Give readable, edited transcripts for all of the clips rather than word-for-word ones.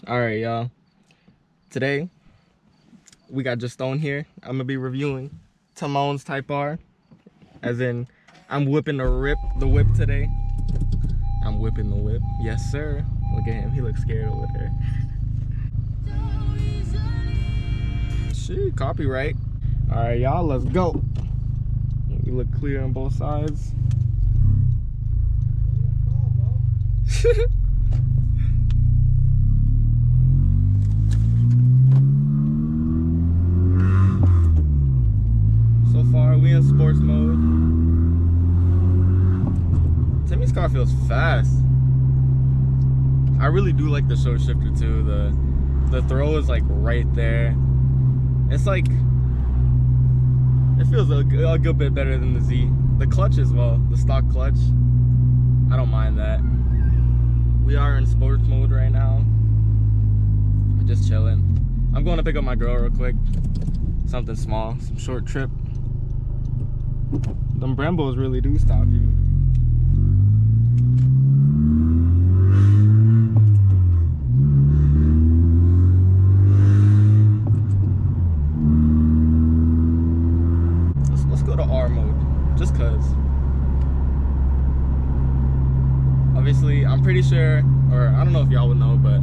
All right, y'all. Today, we got just on here. I'm gonna be reviewing Timon's Type R. As in, I'm whipping the whip today. I'm whipping the whip. Yes, sir. Look at him. He looks scared over there. Shit, copyright. All right, y'all, let's go. You look clear on both sides. So far, we in sports mode. Timmy's car feels fast. I really do like the show shifter too. The throw is like right there. It's like, it feels a good bit better than the Z. The clutch as well, the stock clutch. I don't mind that. We are in sports mode right now. Just chilling. I'm going to pick up my girl real quick. Something small, some short trip. Them Brembos really do stop you. Let's go to R mode, just cause. Obviously, I'm pretty sure, or I don't know if y'all would know, but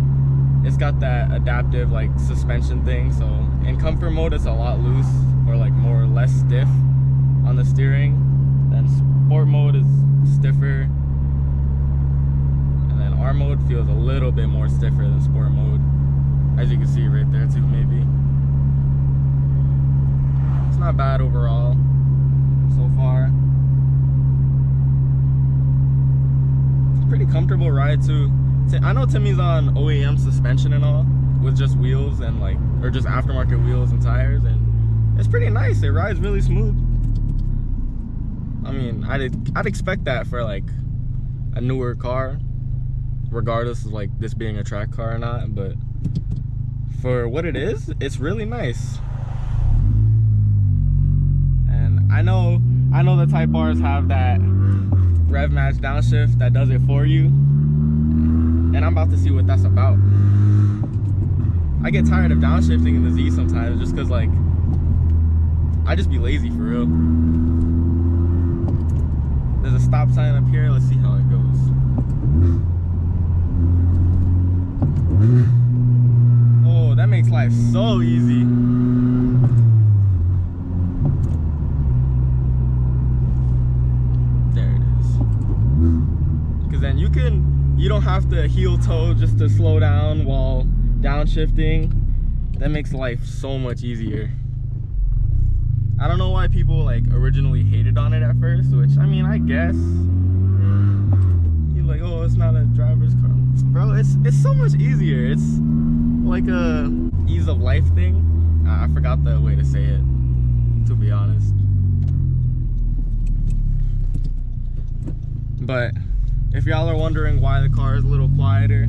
it's got that adaptive like suspension thing. So in comfort mode, it's a lot loose, or like more or less stiff on the steering. Then sport mode is stiffer, and then R mode feels a little bit more stiffer than sport mode, as you can see right there too. Maybe it's not bad overall so far. Pretty comfortable ride too. I know Timmy's on OEM suspension and all, with just wheels and like, or just aftermarket wheels and tires, and it's pretty nice. It rides really smooth. I mean, I'd expect that for like a newer car, regardless of like this being a track car or not, but for what it is, it's really nice. And I know the Type Rs have that rev match downshift that does it for you, and I'm about to see what that's about. I get tired of downshifting in the Z sometimes just because like I just be lazy for real. There's a stop sign up here. Let's see how it goes. Oh, that makes life so easy. Then you don't have to heel toe just to slow down while downshifting. That makes life so much easier. I don't know why people like originally hated on it at first, which I mean, I guess you're like, oh, it's not a driver's car, bro. It's so much easier. It's like a ease of life thing. I forgot the way to say it, to be honest. But if y'all are wondering why the car is a little quieter,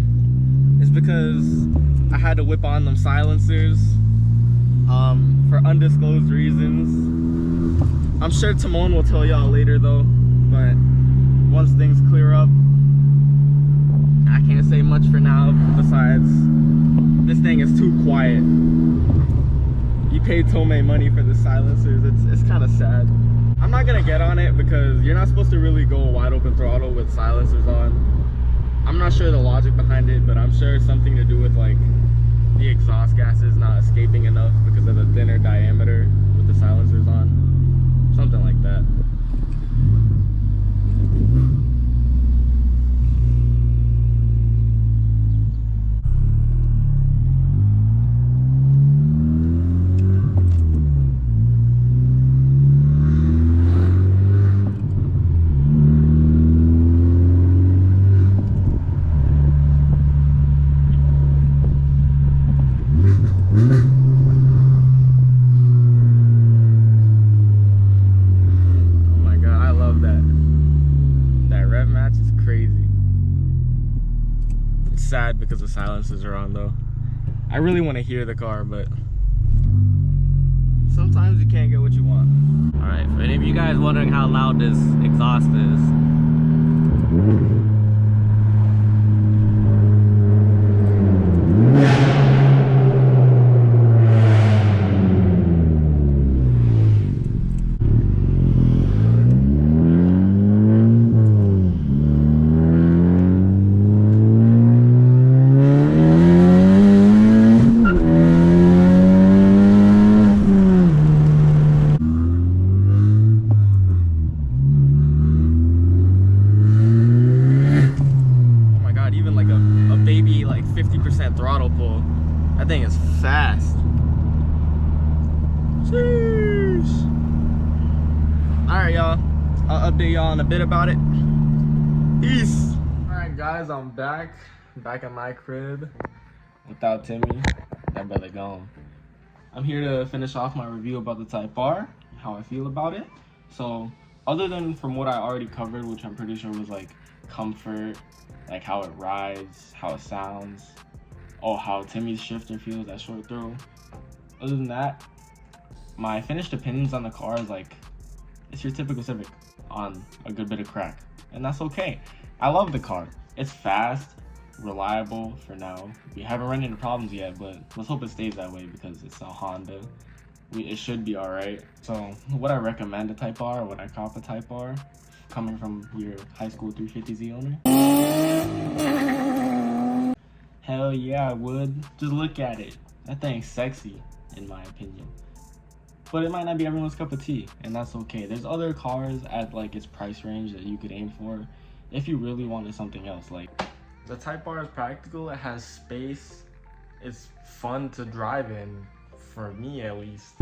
it's because I had to whip on them silencers for undisclosed reasons. I'm sure Timon will tell y'all later though, but once things clear up, I can't say much for now besides this thing is too quiet. You paid Tomei money for the silencers. It's kind of sad. I'm not gonna get on it because you're not supposed to really go wide open throttle with silencers on. I'm not sure the logic behind it, but I'm sure it's something to do with like the exhaust gases not escaping enough because of the thinner diameter with the silencers on. Something like that. Sad because the silencers are on though. I really want to hear the car, but sometimes you can't get what you want. All right, for any of you guys wondering how loud this exhaust is, 60% throttle pull. That thing is fast. Sheesh. Alright, y'all. I'll update y'all in a bit about it. Peace. Alright, guys, I'm back at my crib without Timmy. That brother gone. I'm here to finish off my review about the Type R, how I feel about it. So, other than from what I already covered, which I'm pretty sure was like comfort, like how it rides, how it sounds, oh, how Timmy's shifter feels, that short throw. Other than that, my finished opinions on the car is like, it's your typical Civic on a good bit of crack, and that's okay. I love the car. It's fast, reliable for now. We haven't run into problems yet, but let's hope it stays that way because it's a Honda. It should be all right. So would I recommend a Type R? Would I cop a Type R coming from your high school 350Z owner? Hell yeah, I would. Just look at it. That thing's sexy, in my opinion. But it might not be everyone's cup of tea, and that's okay. There's other cars at like its price range that you could aim for if you really wanted something else. Like, the Type R is practical, it has space, it's fun to drive in, for me at least.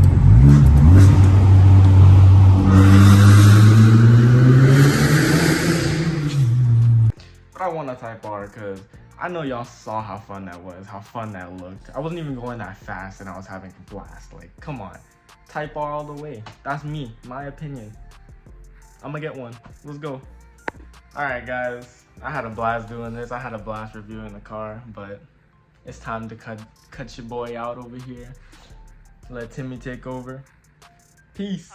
But I want a Type R because I know y'all saw how fun that was, how fun that looked. I wasn't even going that fast and I was having a blast. Like, come on. Type R all the way. That's me, my opinion. I'm gonna get one. Let's go. Alright, guys. I had a blast doing this. I had a blast reviewing the car, but it's time to cut your boy out over here. Let Timmy take over. Peace.